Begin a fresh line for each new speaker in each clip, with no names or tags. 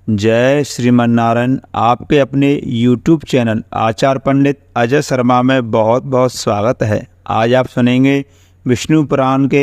जय श्रीमन्नारायण। आपके अपने YouTube चैनल आचार्य पंडित अजय शर्मा में बहुत बहुत स्वागत है। आज आप सुनेंगे विष्णु पुराण के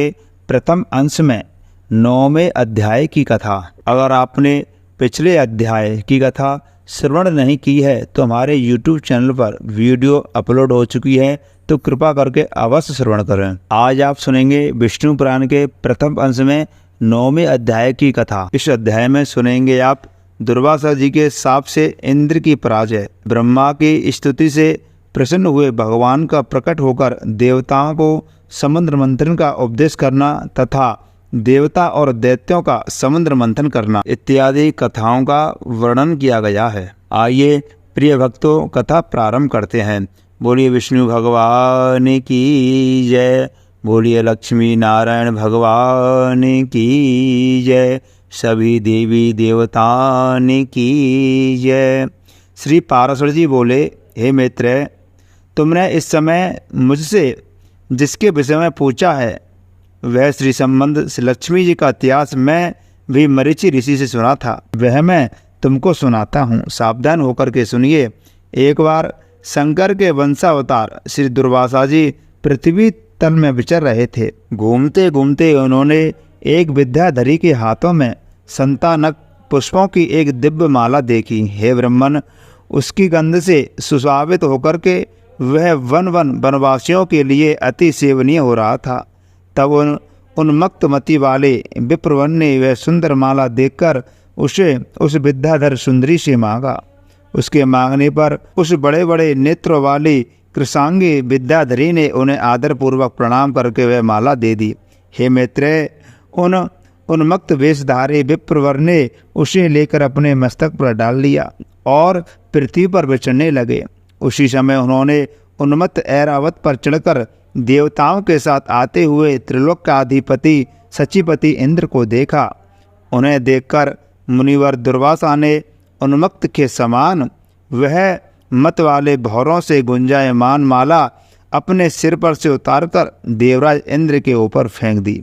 प्रथम अंश में 9वें अध्याय की कथा। अगर आपने पिछले अध्याय की कथा श्रवण नहीं की है तो हमारे YouTube चैनल पर वीडियो अपलोड हो चुकी है, तो कृपा करके अवश्य श्रवण करें। आज आप सुनेंगे विष्णु पुराण के प्रथम अंश में 9वें अध्याय की कथा। इस अध्याय में सुनेंगे आप दुर्वासा जी के शाप से इंद्र की पराजय, ब्रह्मा की स्तुति से प्रसन्न हुए भगवान का प्रकट होकर देवताओं को समुद्र मंथन का उपदेश करना तथा देवता और दैत्यों का समुद्र मंथन करना इत्यादि कथाओं का वर्णन किया गया है। आइए प्रिय भक्तों, कथा प्रारंभ करते हैं। बोलिए विष्णु भगवान की जय, बोलिए लक्ष्मी नारायण भगवान की जय, सभी देवी देवताओं की जय। श्री पाराशर जी बोले, हे मित्र, तुमने इस समय मुझसे जिसके विषय में पूछा है वह श्री संबंध श्री लक्ष्मी जी का इतिहास मैं भी मरीचि ऋषि से सुना था, वह मैं तुमको सुनाता हूँ। सावधान होकर के सुनिए। एक बार शंकर के वंशावतार श्री दुर्वासा जी पृथ्वी तल में विचर रहे थे। घूमते घूमते उन्होंने एक विद्याधरी के हाथों में संतानक पुष्पों की एक दिव्य माला देखी। हे ब्रह्मन, उसकी गंध से सुशोभित होकर के वह वनवासियों के लिए अति सेवनीय हो रहा था। तब उन्मत्त मति वाले विप्रवन ने वह सुंदर माला देखकर उसे उस विद्याधर सुंदरी से मांगा। उसके मांगने पर उस बड़े बड़े नेत्रों वाली कृशांगी विद्याधरी ने उन्हें आदरपूर्वक प्रणाम करके वह माला दे दी। हे मित्र, उन्मत्त वेशधारी विप्रवर ने उसे लेकर अपने मस्तक पर डाल लिया और पृथ्वी पर विचरने लगे। उसी समय उन्होंने उन्मत्त ऐरावत पर चढ़कर देवताओं के साथ आते हुए त्रिलोक का अधिपति सचिपति इंद्र को देखा। उन्हें देखकर मुनिवर दुर्वासा ने उन्मत्त के समान वह मत वाले भौरों से गुंजायमान माला अपने सिर पर से उतारकर देवराज इंद्र के ऊपर फेंक दी।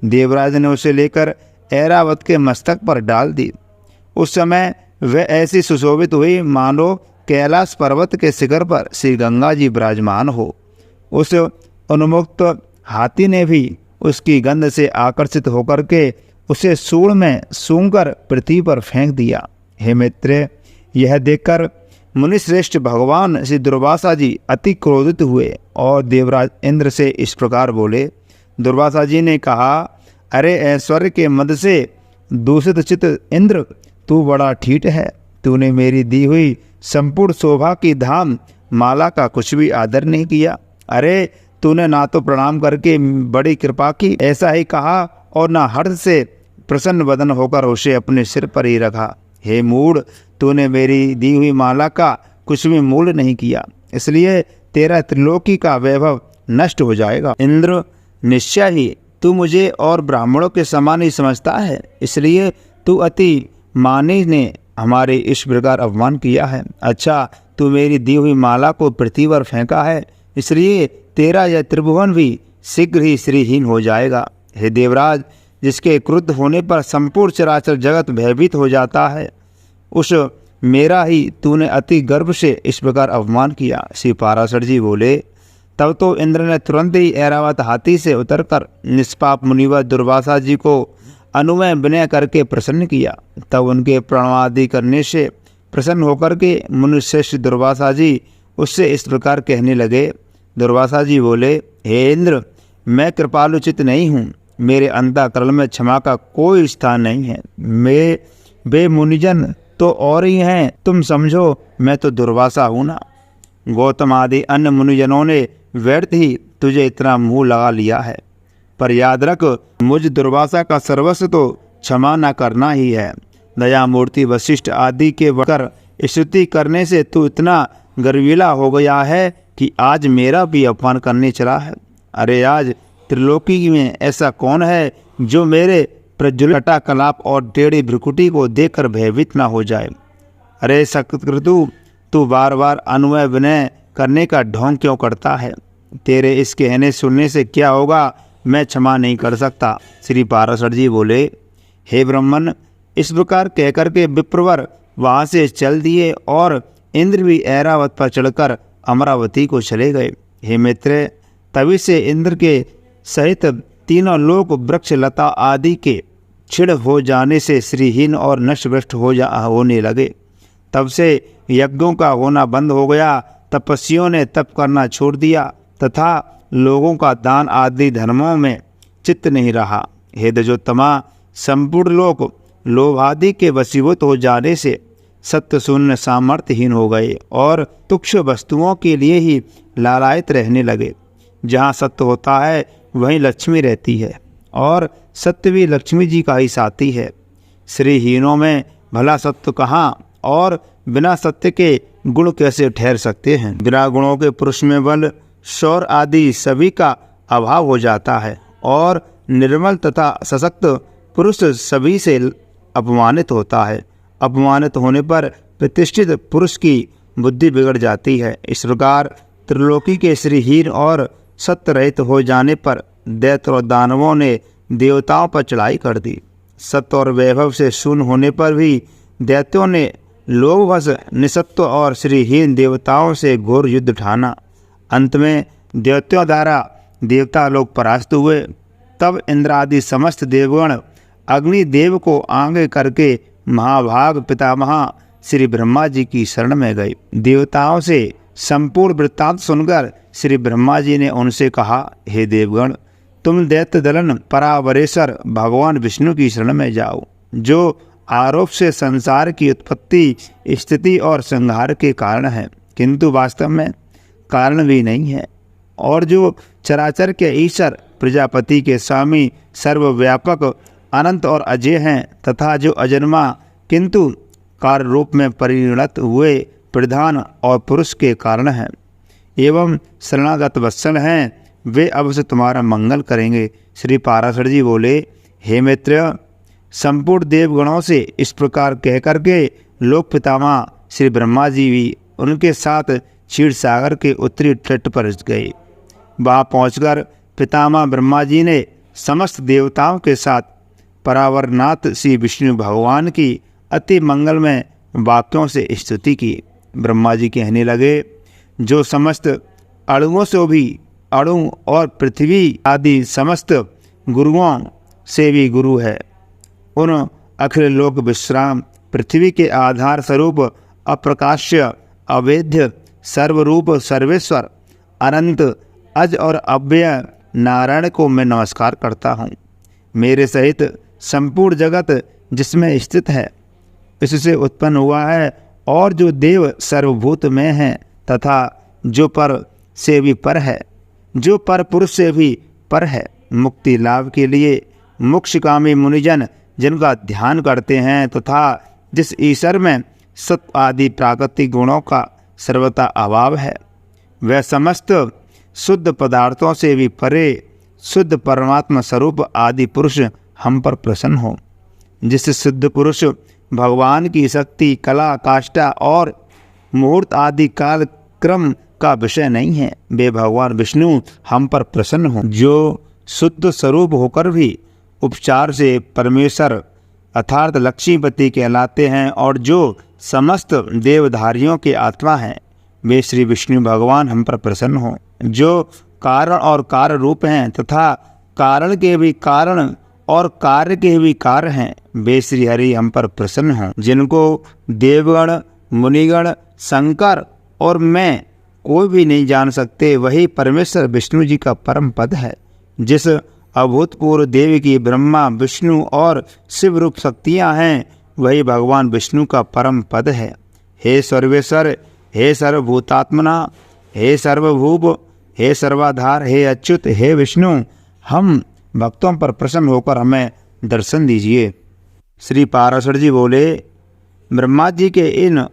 देवराज ने उसे लेकर ऐरावत के मस्तक पर डाल दी। उस समय वह ऐसी सुशोभित हुई मानो कैलाश पर्वत के शिखर पर श्री गंगा जी विराजमान हो। उस उन्मुक्त हाथी ने भी उसकी गंध से आकर्षित होकर के उसे सूंड में सूंघकर पृथ्वी पर फेंक दिया। हे मित्र, यह देखकर मुनिश्रेष्ठ भगवान श्री दुर्वासा जी अति क्रोधित हुए और देवराज इंद्र से इस प्रकार बोले। दुर्वासा जी ने कहा, अरे ऐश्वर्य के मद से दूषित चित इंद्र, तू बड़ा ठीठ है। तूने मेरी दी हुई संपूर्ण शोभा की धाम माला का कुछ भी आदर नहीं किया। अरे तूने ना तो प्रणाम करके बड़ी कृपा की, ऐसा ही कहा, और ना हर्ष से प्रसन्न वदन होकर उसे अपने सिर पर ही रखा। हे मूढ़, तूने मेरी दी हुई माला का कुछ भी मूल्य नहीं किया, इसलिए तेरा त्रिलोकी का वैभव नष्ट हो जाएगा। इंद्र, निश्चय ही तू मुझे और ब्राह्मणों के समान ही समझता है, इसलिए तू अति मानी ने हमारे इस प्रकार अपमान किया है। अच्छा, तू मेरी दी हुई माला को पृथ्वी पर फेंका है, इसलिए तेरा यह त्रिभुवन भी शीघ्र ही श्रीहीन हो जाएगा। हे देवराज, जिसके क्रुद्ध होने पर संपूर्ण चराचर जगत भयभीत हो जाता है, उस मेरा ही तूने अति गर्व से इस प्रकार अपमान किया। श्री पाराशर जी बोले, तब तो इंद्र ने तुरंत ही ऐरावत हाथी से उतरकर निष्पाप मुनिवर दुर्वासा जी को अनुनय विनय करके प्रसन्न किया। तब उनके प्रणामादि करने से प्रसन्न होकर के मुनिश्रेष्ठ दुर्वासा जी उससे इस प्रकार कहने लगे। दुर्वासा जी बोले, हे इंद्र, मैं कृपालुचित नहीं हूँ, मेरे अंतःकरण में क्षमा का कोई स्थान नहीं है। वे मुनिजन तो और ही हैं, तुम समझो मैं तो दुर्वासा हूँ ना। गौतम आदि अन्य मुनिजनों ने व्यर्थ ही तुझे इतना मुँह लगा लिया है, पर याद रख, मुझ दुर्वासा का सर्वस्व तो क्षमा न करना ही है। दया मूर्ति वशिष्ठ आदि के वकर स्तुति करने से तू इतना गर्वीला हो गया है कि आज मेरा भी अपमान करने चला है। अरे आज त्रिलोकी में ऐसा कौन है जो मेरे प्रज्वलित कलाप और टेढ़ी भ्रुकुटी को देखकर भयभीत न हो जाए। अरे सकृतु, तू बार बार अनुनय विनय करने का ढोंग क्यों करता है? तेरे इस कहने सुनने से क्या होगा, मैं क्षमा नहीं कर सकता। श्री पाराशर जी बोले, हे ब्राह्मण, इस प्रकार कहकर के विप्रवर वहाँ से चल दिए और इंद्र भी ऐरावत पर चढ़कर अमरावती को चले गए। हे मित्र, तभी से इंद्र के सहित तीनों लोक वृक्ष लता आदि के छिड़ हो जाने से श्रीहीन और नष्ट होने लगे। तब से यज्ञों का होना बंद हो गया, तपस्वियों ने तप करना छोड़ दिया तथा लोगों का दान आदि धर्मों में चित्त नहीं रहा। हे द्विजोत्तमा, संपूर्ण लोक लोभ आदि के वशीभूत हो जाने से सत्य शून्य सामर्थ्यहीन हो गए और तुच्छ वस्तुओं के लिए ही लालायित रहने लगे। जहाँ सत्य होता है वहीं लक्ष्मी रहती है और सत्य भी लक्ष्मी जी का ही साथी है। श्रीहीनों में भला सत्य कहाँ और बिना सत्य के गुण कैसे ठहर सकते हैं। बिना गुणों के पुरुष में बल शौर्य आदि सभी का अभाव हो जाता है और निर्मल तथा सशक्त पुरुष सभी से अपमानित होता है। अपमानित होने पर प्रतिष्ठित पुरुष की बुद्धि बिगड़ जाती है। इस प्रकार त्रिलोकी के श्रीहीन और सत्य रहित हो जाने पर दैत्य और दानवों ने देवताओं पर चढ़ाई कर दी। सत्य और वैभव से शून्य होने पर भी दैत्यों ने लोभवश निसत्व और श्रीहीन देवताओं से घोर युद्ध ठाना। अंत में दैत्यों द्वारा देवता लोग परास्त हुए। तब इंद्र आदि समस्त देवगण अग्निदेव को आगे करके महाभाग पितामह श्री ब्रह्मा जी की शरण में गए। देवताओं से संपूर्ण वृत्तांत सुनकर श्री ब्रह्मा जी ने उनसे कहा, हे देवगण, तुम दैत्य दलन परावरेश्वर भगवान विष्णु की शरण में जाओ, जो आरोप से संसार की उत्पत्ति, स्थिति और संहार के कारण है, किंतु वास्तव में कारण भी नहीं है, और जो चराचर के ईश्वर प्रजापति के स्वामी सर्वव्यापक अनंत और अजय हैं, तथा जो अजन्मा किंतु कार्य रूप में परिणत हुए प्रधान और पुरुष के कारण हैं एवं शरणागत वत्सल हैं, वे अवश्य तुम्हारा मंगल करेंगे। श्री पाराशर जी बोले, हे मित्र, संपूर्ण देवगणों से इस प्रकार कह करके लोक पितामह श्री ब्रह्मा जी भी उनके साथ क्षीर सागर के उत्तरी तट पर गए। वहाँ पहुंचकर पितामह ब्रह्मा जी ने समस्त देवताओं के साथ परावरनाथ श्री विष्णु भगवान की अति मंगलमय वाक्यों से स्तुति की। ब्रह्मा जी कहने लगे, जो समस्त अणुओं से भी अणु और पृथ्वी आदि समस्त गुरुओं से भी गुरु है, उन अखिल लोक विश्राम पृथ्वी के आधार स्वरूप अप्रकाश्य अवेद्य सर्वरूप सर्वेश्वर अनंत अज और अव्यय नारायण को मैं नमस्कार करता हूँ। मेरे सहित संपूर्ण जगत जिसमें स्थित है, इससे उत्पन्न हुआ है, और जो देव सर्वभूत में है तथा जो पर से भी पर है, जो पर पुरुष से भी पर है। मुक्ति लाभ के लिए मोक्षकामी मुनिजन जिनका ध्यान करते हैं तथा जिस ईश्वर में सत्व आदि प्राकृतिक गुणों का सर्वथा अभाव है, वह समस्त शुद्ध पदार्थों से भी परे शुद्ध परमात्मा स्वरूप आदि पुरुष हम पर प्रसन्न हो। जिस शुद्ध पुरुष भगवान की शक्ति, कला, काष्ठा और मुहूर्त आदि काल क्रम का विषय नहीं है, वे भगवान विष्णु हम पर प्रसन्न हो। जो शुद्ध स्वरूप होकर भी उपचार से परमेश्वर अर्थात लक्ष्मीपति कहलाते हैं और जो समस्त देवधारियों के आत्मा हैं, वे श्री विष्णु भगवान हम पर प्रसन्न हो। जो कारण और कार्य रूप हैं तथा कारण के भी कारण और कार्य के भी कार्य हैं, वे श्री हरि हम पर प्रसन्न हों। जिनको देवगण, मुनिगण, शंकर और मैं कोई भी नहीं जान सकते, वही परमेश्वर विष्णु जी का परम पद है। जिस अभूतपूर्व देव की ब्रह्मा, विष्णु और शिव रूप शक्तियाँ हैं, वही भगवान विष्णु का परम पद है। हे सर्वेश्वर, हे सर्वभूतात्मना, हे सर्वभूप, हे सर्वाधार, हे अच्युत, हे विष्णु, हम भक्तों पर प्रसन्न होकर हमें दर्शन दीजिए। श्री पाराशर जी बोले, ब्रह्मा जी के इन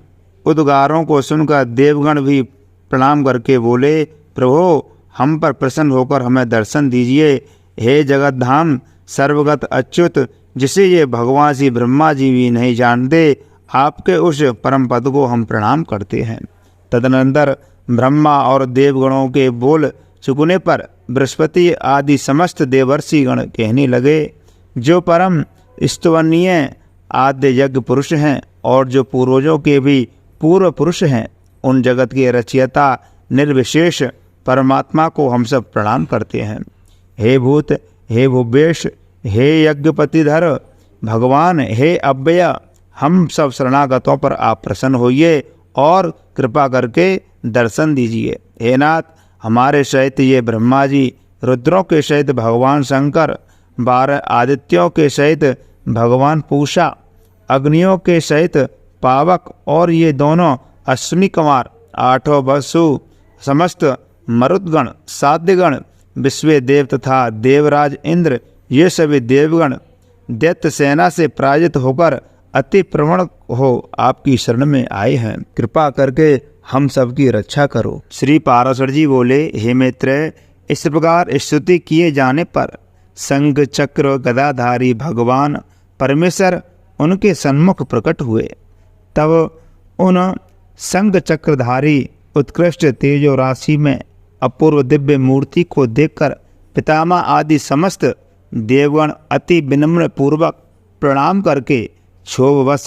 उद्गारों को सुनकर देवगण भी प्रणाम करके बोले, प्रभो हम पर प्रसन्न होकर हमें दर्शन दीजिए। हे जगतधाम सर्वगत अच्युत, जिसे ये भगवान श्री ब्रह्मा जी भी नहीं जानते, आपके उस परम पद को हम प्रणाम करते हैं। तदनंतर ब्रह्मा और देवगणों के बोल चुकने पर बृहस्पति आदि समस्त देवर्षिगण कहने लगे, जो परम स्तुवनीय आद्य यज्ञ पुरुष हैं और जो पूर्वजों के भी पूर्व पुरुष हैं, उन जगत के रचयिता निर्विशेष परमात्मा को हम सब प्रणाम करते हैं। हे भूत, हे भुवेश, हे यज्ञपतिधर भगवान, हे अव्यय, हम सब शरणागतों पर आप प्रसन्न होइए और कृपा करके दर्शन दीजिए। हे नाथ, हमारे सहित ये ब्रह्मा जी, रुद्रों के सहित भगवान शंकर, 12 आदित्यों के सहित भगवान पूषा, अग्नियों के सहित पावक और ये दोनों अश्विनी कुमार, 8 वसु, समस्त मरुदगण, साध्यगण, विश्व देव तथा देवराज इंद्र, ये सभी देवगण दैत्य सेना से पराजित होकर अति प्रवण हो आपकी शरण में आए हैं। कृपा करके हम सबकी रक्षा करो। श्री पाराशर जी बोले, हे मित्र, इस प्रकार स्तुति किए जाने पर शंख चक्र गदाधारी भगवान परमेश्वर उनके सन्मुख प्रकट हुए। तब उन शंख चक्रधारी उत्कृष्ट तेजो राशि में अपूर्व दिव्य मूर्ति को देखकर पितामह आदि समस्त देवगण अति विनम्र पूर्वक प्रणाम करके क्षोभवश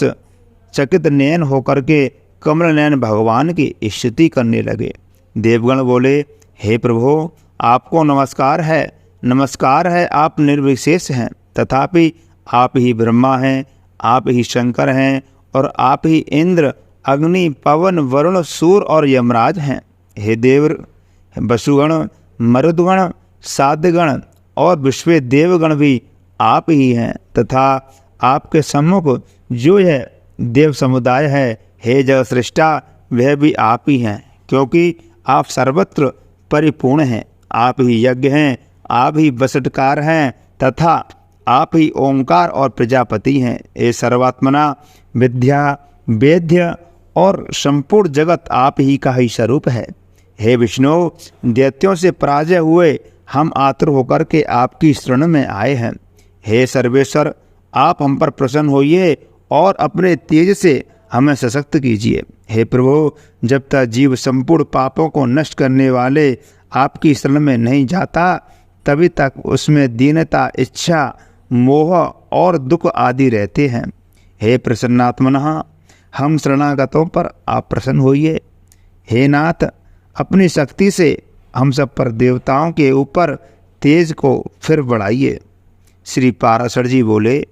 चकित नयन होकर के कमल नयन भगवान की स्तुति करने लगे। देवगण बोले, हे प्रभु, आपको नमस्कार है, नमस्कार है, आप निर्विशेष हैं, तथापि आप ही ब्रह्मा हैं, आप ही शंकर हैं और आप ही इंद्र, अग्नि, पवन, वरुण, सूर्य और यमराज हैं। हे देव, वसुगण, मरुदगण, साध्यगण और विश्व देवगण भी आप ही हैं तथा आपके सम्मुख जो यह देव समुदाय है, हे जगत सृष्टा, वह भी आप ही हैं, क्योंकि आप सर्वत्र परिपूर्ण हैं। आप ही यज्ञ हैं, आप ही वसटकार हैं तथा आप ही ओंकार और प्रजापति हैं। हे सर्वात्मना विद्या, वेद्य और संपूर्ण जगत आप ही का ही स्वरूप है। हे विष्णु, दैत्यों से पराजय हुए हम आतुर होकर के आपकी शरण में आए हैं। हे सर्वेश्वर, आप हम पर प्रसन्न होइए और अपने तेज से हमें सशक्त कीजिए। हे प्रभु, जब तक जीव संपूर्ण पापों को नष्ट करने वाले आपकी शरण में नहीं जाता, तभी तक उसमें दीनता, इच्छा, मोह और दुख आदि रहते हैं। हे प्रसन्नात्मनः, हम शरणागतों पर आप प्रसन्न होइए। हे नाथ, अपनी शक्ति से हम सब पर देवताओं के ऊपर तेज को फिर बढ़ाइए। श्री पाराशर जी बोले,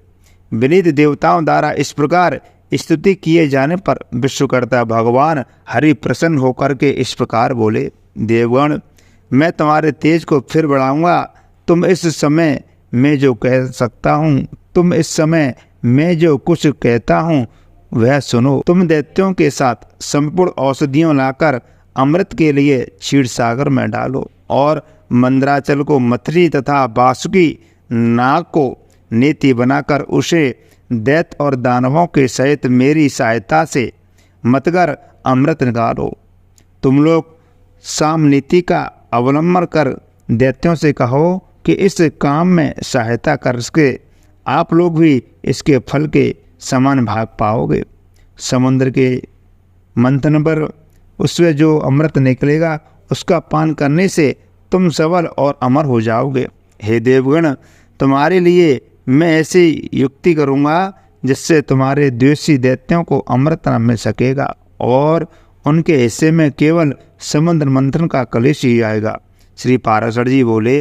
विनीत देवताओं द्वारा इस प्रकार स्तुति किए जाने पर विश्वकर्ता भगवान हरि प्रसन्न होकर के इस प्रकार बोले, देवगण, मैं तुम्हारे तेज को फिर बढ़ाऊंगा। तुम इस समय मैं जो कह सकता हूँ, तुम इस समय मैं जो कुछ कहता हूँ वह सुनो। तुम दैत्यों के साथ संपूर्ण औषधियों लाकर अमृत के लिए क्षीर सागर में डालो और मंदराचल को मथरी तथा बासुकी नाग को नीति बनाकर उसे दैत्य और दानवों के सहित मेरी सहायता से मतगर अमृत निकालो। तुम लोग साम नीति का अवलंबन कर दैत्यों से कहो कि इस काम में सहायता करके आप लोग भी इसके फल के समान भाग पाओगे। समुद्र के मंथन पर उससे जो अमृत निकलेगा उसका पान करने से तुम सबल और अमर हो जाओगे। हे देवगण, तुम्हारे लिए मैं ऐसी युक्ति करूँगा जिससे तुम्हारे द्वेषी दैत्यों को अमृत न मिल सकेगा और उनके हिस्से में केवल समुद्र मंथन का कलेश ही आएगा। श्री पाराशर जी बोले,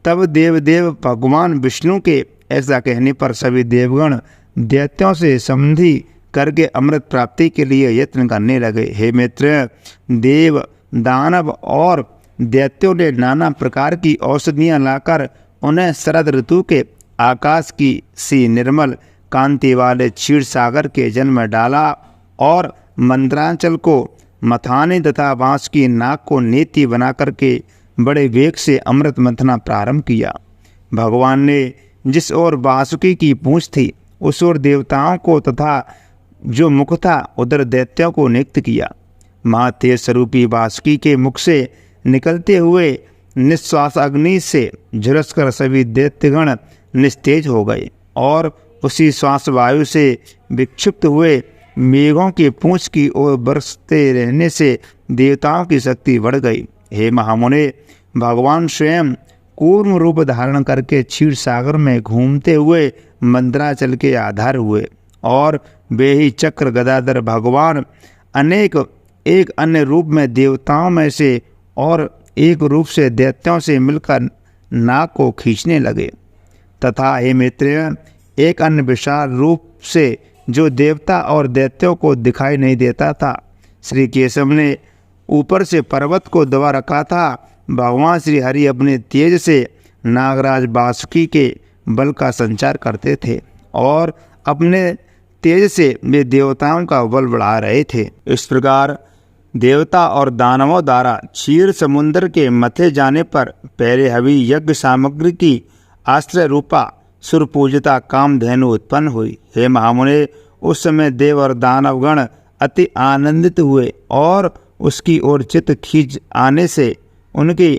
तब देवदेव भगवान विष्णु के ऐसा कहने पर सभी देवगण दैत्यों से संधि करके अमृत प्राप्ति के लिए यत्न करने लगे। हे मित्र, देव, दानव और दैत्यों ने नाना प्रकार की औषधियाँ लाकर उन्हें शरद ऋतु के आकाश की सी निर्मल कांति वाले क्षीर सागर के जल में डाला और मंदराचल को मथाने तथा बांस की नाक को नीति बना करके बड़े वेग से अमृत मंथना प्रारंभ किया। भगवान ने जिस ओर बासुकी की पूंछ थी उस ओर देवताओं को तथा जो मुख था उधर दैत्यों को नियुक्त किया। महातेज स्वरूपी बासुकी के मुख से निकलते हुए निश्वास अग्नि से झुलसकर सभी दैत्यगण निस्तेज हो गए और उसी श्वास वायु से विक्षिप्त हुए मेघों की पूंछ की ओर बरसते रहने से देवताओं की शक्ति बढ़ गई। हे महामुने, भगवान स्वयं कूर्म रूप धारण करके क्षीर सागर में घूमते हुए मंदराचल के आधार हुए और वे ही चक्र गदाधर भगवान अनेक एक अन्य रूप में देवताओं में से और एक रूप से दैत्यों से मिलकर नाग को खींचने लगे। तथा हे मित्र, एक अन्य विशाल रूप से जो देवता और दैत्यों को दिखाई नहीं देता था, श्री केशव ने ऊपर से पर्वत को दबा रखा था। भगवान श्री हरि अपने तेज से नागराज वासुकी के बल का संचार करते थे और अपने तेज से वे देवताओं का बल बढ़ा रहे थे। इस प्रकार देवता और दानवों द्वारा क्षीर समुद्र के मथे जाने पर पहले हवि यज्ञ सामग्री की आश्रय रूपा सुरपूजिता कामधेनु उत्पन्न हुई। हे महामुने, उस समय देव और दानवगण अति आनंदित हुए और उसकी ओर चित्त खींच आने से उनकी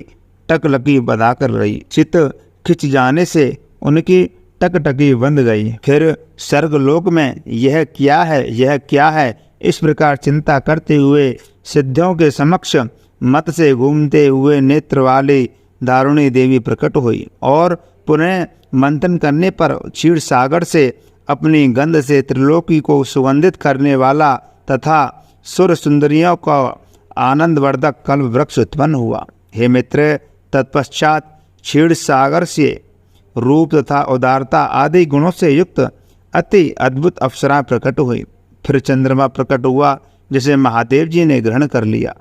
टकलकी बधाकर रही। चित्त खिंच जाने से उनकी टकटकी बंध गई। फिर स्वर्गलोक में यह क्या है, यह क्या है, इस प्रकार चिंता करते हुए सिद्धियों के समक्ष मत से घूमते हुए नेत्र वाली दारुणी देवी प्रकट हुई और पुनः मंथन करने पर क्षीर सागर से अपनी गंध से त्रिलोकी को सुगंधित करने वाला तथा सुर सुंदरियों का आनंदवर्धक कल्प वृक्ष उत्पन्न हुआ। हे मित्र, तत्पश्चात क्षीर सागर से रूप तथा उदारता आदि गुणों से युक्त अति अद्भुत अप्सरा प्रकट हुई। फिर चंद्रमा प्रकट हुआ, जिसे महादेव जी ने ग्रहण कर लिया।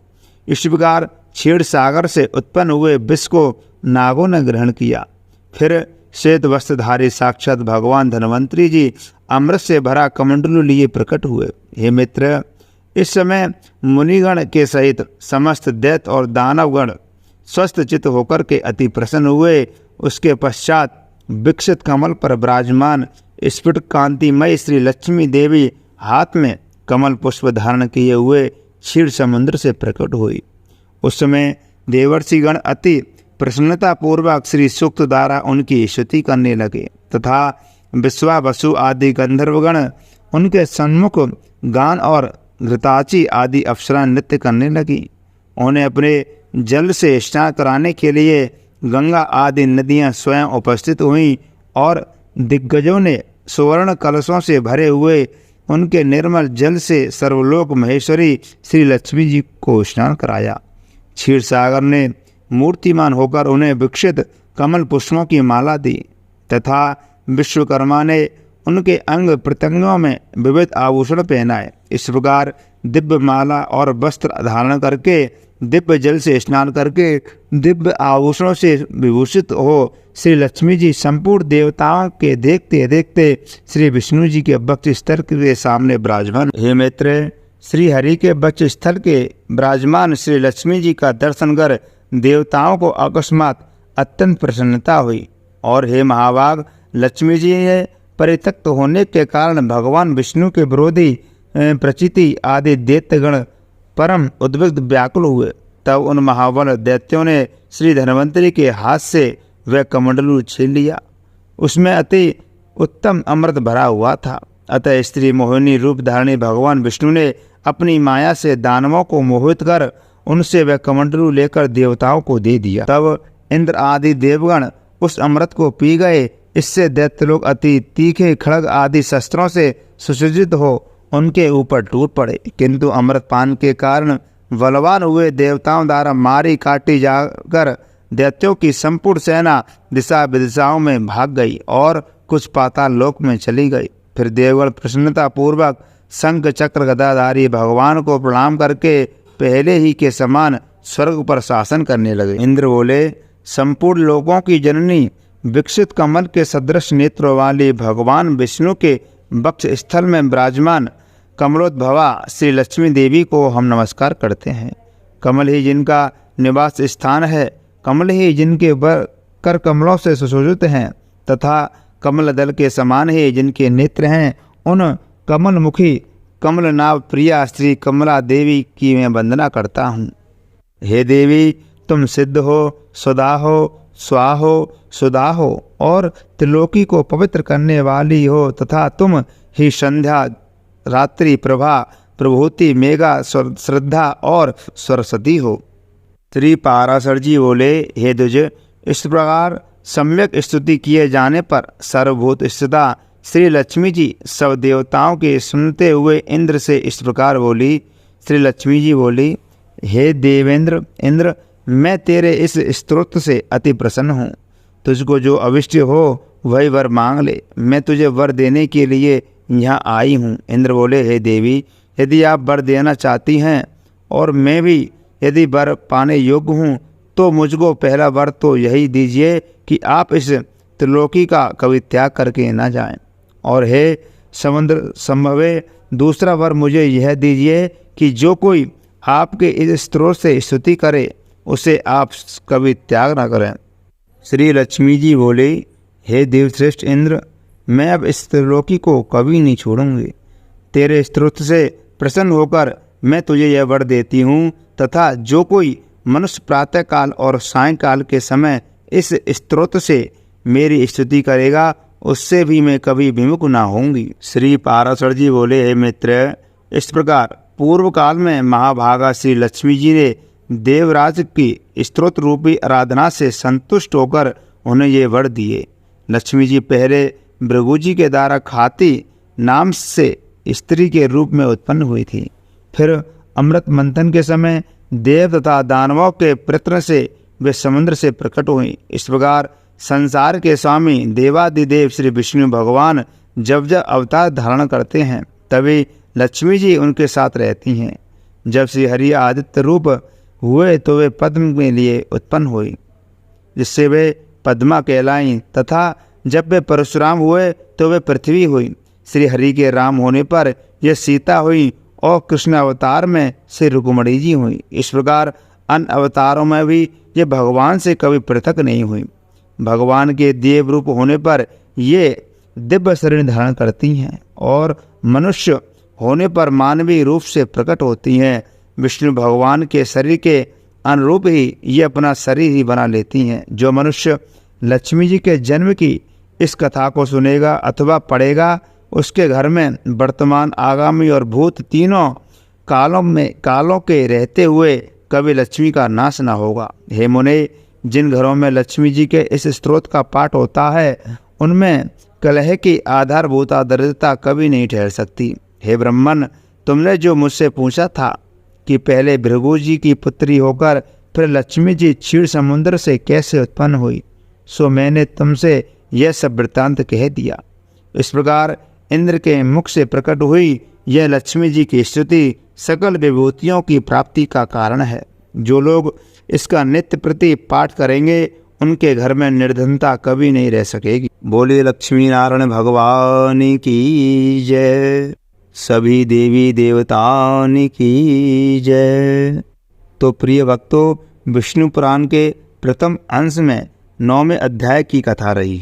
इस प्रकार क्षीर सागर से उत्पन्न हुए विष को नागों ने ग्रहण किया। फिर श्वेत वस्त्रधारी साक्षात भगवान धन्वंतरी जी अमृत से भरा कमंडलू लिए प्रकट हुए। हे मित्र, इस समय मुनिगण के सहित समस्त दैत्य और दानवगण स्वस्थ चित्त होकर के अति प्रसन्न हुए। उसके पश्चात विकसित कमल पर विराजमान स्फुट कांतिमय श्री लक्ष्मी देवी हाथ में कमल पुष्प धारण किए हुए क्षीर समुद्र से प्रकट हुई। उस समय देवर्षिगण अति प्रसन्नता पूर्वक श्री सूक्त द्वारा उनकी स्तुति करने लगे तथा विश्वा वसु आदि गंधर्वगण उनके सन्मुख गान और घृताची आदि अप्सरा नृत्य करने लगी। उन्हें अपने जल से स्नान कराने के लिए गंगा आदि नदियां स्वयं उपस्थित हुईं और दिग्गजों ने सुवर्ण कलशों से भरे हुए उनके निर्मल जल से सर्वलोक महेश्वरी श्री लक्ष्मी जी को स्नान कराया। क्षीर सागर ने मूर्तिमान होकर उन्हें विकसित कमल पुष्पों की माला दी तथा विश्वकर्मा ने उनके अंग प्रत्यंगों में विविध आभूषण पहनाए। इस प्रकार दिव्य माला और वस्त्र धारण करके, दिव्य जल से स्नान करके, दिव्य आभूषणों से विभूषित हो श्री लक्ष्मी जी संपूर्ण देवताओं के देखते देखते श्री विष्णु जी के वक्ष स्थल के सामने विराजमान। हे मित्र, श्री हरि के वक्ष स्थल के विराजमान श्री लक्ष्मी जी का दर्शन कर देवताओं को अकस्मात अत्यंत प्रसन्नता हुई और हे महाभाग, लक्ष्मी जी ने परित्यक्त होने के कारण भगवान विष्णु के विरोधी प्रचिति आदि दैत्यगण परम उद्विग्न व्याकुल हुए। तब उन महाबल दैत्यों ने श्री धन्वंतरी के हाथ से वह कमंडलू छीन लिया। उसमें अति उत्तम अमृत भरा हुआ था। अतः स्त्री मोहिनी रूप धारणी भगवान विष्णु ने अपनी माया से दानवों को मोहित कर उनसे वह कमंडलू लेकर देवताओं को दे दिया। तब इंद्र आदि देवगण उस अमृत को पी गए। इससे दैत्य लोग अति तीखे खड़ग आदि शस्त्रों से सुसज्जित हो उनके ऊपर टूट पड़े, किंतु अमृत पान के कारण बलवान हुए देवताओं द्वारा मारी काटी जाकर दैत्यों की संपूर्ण सेना दिशा विदिशाओं में भाग गई और कुछ पाताल लोक में चली गई। फिर देवगण प्रसन्नता पूर्वक शंख चक्र गदाधारी भगवान को प्रणाम करके पहले ही के समान स्वर्ग पर शासन करने लगे। इंद्र बोले, संपूर्ण लोगों की जननी विकसित कमल के सदृश नेत्रों वाली भगवान विष्णु के वक्ष स्थल में विराजमान कमलोद्भवा श्री लक्ष्मी देवी को हम नमस्कार करते हैं। कमल ही जिनका निवास स्थान है, कमल ही जिनके कर कमलों से सुशोभित हैं तथा कमल दल के समान ही जिनके नेत्र हैं, उन कमल मुखी कमल नाभ प्रिया श्री कमला देवी की मैं वंदना करता हूँ। हे देवी, तुम सिद्ध हो, सदा हो, स्वा हो, सुधा हो और त्रिलोकी को पवित्र करने वाली हो तथा तुम ही संध्या, रात्रि, प्रभा, प्रभूति, मेघा, श्रद्धा और सरस्वती हो। श्री पाराशर जी बोले, हे द्विज, इस प्रकार सम्यक स्तुति किए जाने पर सर्वभूत स्थिता श्री लक्ष्मी जी सब देवताओं के सुनते हुए इंद्र से इस प्रकार बोली। श्री लक्ष्मी जी बोली, हे देवेंद्र इंद्र, मैं तेरे इस स्तोत्र से अति प्रसन्न हूँ। तुझको जो अविष्ट हो वही वर मांग ले, मैं तुझे वर देने के लिए यहाँ आई हूँ। इंद्र बोले, हे देवी, यदि आप वर देना चाहती हैं और मैं भी यदि वर पाने योग्य हूँ तो मुझको पहला वर तो यही दीजिए कि आप इस त्रिलोकी का कभी त्याग करके न जाएं। और हे समुद्र संभवे, दूसरा वर मुझे यह दीजिए कि जो कोई आपके इस स्त्रोत से स्तुति करे उसे आप कभी त्याग न करें। श्री लक्ष्मी जी बोले, हे देवश्रेष्ठ इंद्र, मैं अब इस त्रिलोकी को कभी नहीं छोड़ूंगी। तेरे स्तोत्र से प्रसन्न होकर मैं तुझे यह वर देती हूँ तथा जो कोई मनुष्य प्रातःकाल और सायंकाल के समय इस स्तोत्र से मेरी स्तुति करेगा उससे भी मैं कभी विमुख ना होंगी। श्री पाराशर जी बोले, हे मित्र, इस प्रकार पूर्व काल में महाभागा श्री लक्ष्मी जी ने देवराज की स्तोत्र रूपी आराधना से संतुष्ट होकर उन्हें ये वर दिए। लक्ष्मी जी पहले भृगु जी के द्वारा खाती नाम से स्त्री के रूप में उत्पन्न हुई थी। फिर अमृत मंथन के समय देव तथा दानवों के प्रयत्न से वे समुद्र से प्रकट हुई। इस प्रकार संसार के स्वामी देवादिदेव श्री विष्णु भगवान जब जब अवतार धारण करते हैं तभी लक्ष्मी जी उनके साथ रहती हैं। जब श्री हरि आदित्य रूप हुए तो वे पद्म के लिए उत्पन्न हुई, जिससे वे पद्मा कहलाईं, तथा जब वे परशुराम हुए तो वे पृथ्वी हुई। श्री हरि के राम होने पर यह सीता हुई और कृष्ण अवतार में श्री रुक्मिणी जी हुई। इस प्रकार अन्य अवतारों में भी ये भगवान से कभी पृथक नहीं हुई। भगवान के देव रूप होने पर ये दिव्य शरीर धारण करती हैं और मनुष्य होने पर मानवीय रूप से प्रकट होती हैं। विष्णु भगवान के शरीर के अनुरूप ही ये अपना शरीर ही बना लेती हैं। जो मनुष्य लक्ष्मी जी के जन्म की इस कथा को सुनेगा अथवा पढ़ेगा उसके घर में वर्तमान, आगामी और भूत तीनों कालों के रहते हुए कभी लक्ष्मी का नाश न होगा। हे मुने, जिन घरों में लक्ष्मी जी के इस स्तोत्र का पाठ होता है उनमें कलह की आधारभूता दरिद्रता कभी नहीं ठहर सकती। हे ब्राह्मण, तुमने जो मुझसे पूछा था कि पहले भृगु जी की पुत्री होकर फिर लक्ष्मी जी क्षीर समुद्र से कैसे उत्पन्न हुई, सो मैंने तुमसे यह सब वृत्तांत कह दिया। इस प्रकार इंद्र के मुख से प्रकट हुई यह लक्ष्मी जी की स्तुति सकल विभूतियों की प्राप्ति का कारण है। जो लोग इसका नित्य प्रति पाठ करेंगे उनके घर में निर्धनता कभी नहीं रह सकेगी। बोले लक्ष्मी नारायण भगवान की जय, सभी देवी देवताओं की जय। तो प्रिय भक्तों, विष्णु पुराण के प्रथम अंश में 9वें अध्याय की कथा रही।